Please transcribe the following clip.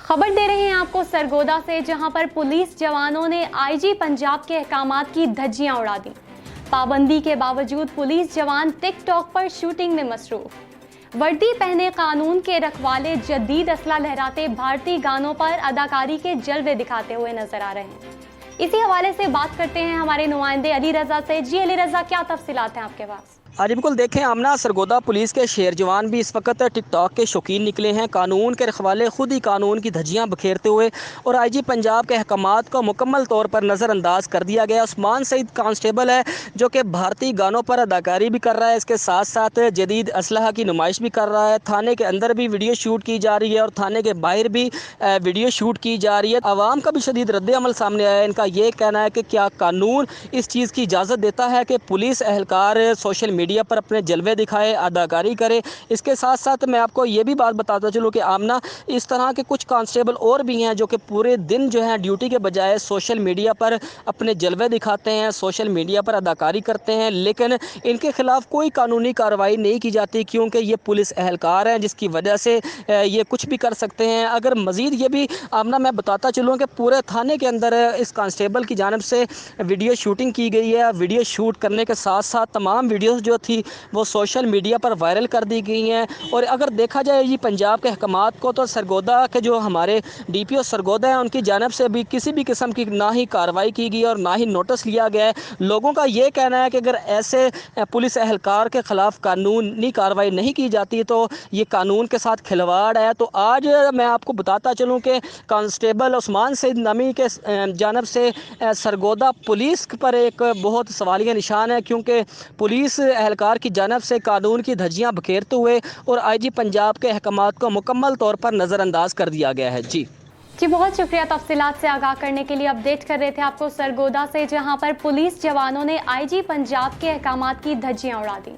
खबर दे रहे हैं आपको सरगोदा से, जहां पर पुलिस जवानों ने आईजी पंजाब के अहकामात की धज्जियां उड़ा दी। पाबंदी के बावजूद पुलिस जवान टिकटॉक पर शूटिंग में मसरूफ। वर्दी पहने कानून के रखवाले जदीद असला लहराते भारतीय गानों पर अदाकारी के जलवे दिखाते हुए नजर आ रहे हैं। इसी हवाले से बात करते हैं हमारे नुमाइंदे अली रजा से। जी अली रजा, क्या तफसीलात हैं आपके पास? हाँ जी बिल्कुल, देखें आमना, सरगोदा पुलिस के शेर जवान भी इस वक्त टिकटॉक के शौकीन निकले हैं। कानून के रखवाले खुद ही कानून की धज्जियां बखेरते हुए और आईजी पंजाब के अहकामात को मुकम्मल तौर पर नज़रअंदाज कर दिया गया। उस्मान सईद कांस्टेबल है जो कि भारतीय गानों पर अदाकारी भी कर रहा है, इसके साथ साथ जदीद असलहा की नुमाइश भी कर रहा है। थाने के अंदर भी वीडियो शूट की जा रही है और थाने के बाहर भी वीडियो शूट की जा रही है। आवाम का भी शदीद रद्द-ए-अमल सामने आया है। इनका ये कहना है कि क्या कानून इस चीज़ की इजाज़त देता है कि पुलिस एहलकार सोशल मीडिया पर अपने जलवे दिखाए, अदाकारी करे। इसके साथ साथ मैं आपको ये भी बात बताता चलूँ कि आमना, इस तरह के कुछ कांस्टेबल और भी हैं जो कि पूरे दिन जो है ड्यूटी के बजाय सोशल मीडिया पर अपने जलवे दिखाते हैं, सोशल मीडिया पर अदाकारी करते हैं, लेकिन इनके खिलाफ कोई कानूनी कार्रवाई नहीं की जाती क्योंकि ये पुलिस एहलकार हैं, जिसकी वजह से ये कुछ भी कर सकते हैं। अगर मज़ीद ये भी आमना मैं बताता चलूँ कि पूरे थाने के अंदर इस कांस्टेबल की जानिब से वीडियो शूटिंग की गई है। वीडियो शूट करने के साथ साथ तमाम वीडियोज़ जो थी वो सोशल मीडिया पर वायरल कर दी गई हैं। और अगर देखा जाए ये पंजाब के अहकामात को, तो सरगोदा के जो हमारे डीपीओ सरगोदा हैं उनकी जानिब से भी किसी भी किस्म की ना ही कार्रवाई की गई और ना ही नोटिस लिया गया है। लोगों का ये कहना है कि अगर ऐसे पुलिस एहलकार के ख़िलाफ़ कानूनी कार्रवाई नहीं की जाती तो ये कानून के साथ खिलवाड़ है। तो आज मैं आपको बताता चलूँ कि कांस्टेबल उस्मान सईद नामी के जानिब से सरगोदा पुलिस पर एक बहुत सवालिया निशान है, क्योंकि पुलिस एहलकार की जानिब से कानून की धज्जियां बखेरते हुए और आईजी पंजाब के अहकामात को मुकम्मल तौर पर नज़रअंदाज कर दिया गया है। जी बहुत शुक्रिया तफसीलात से आगाह करने के लिए। अपडेट कर रहे थे आपको सरगोदा से, जहां पर पुलिस जवानों ने आईजी पंजाब के अहकामात की धज्जियां उड़ा दी।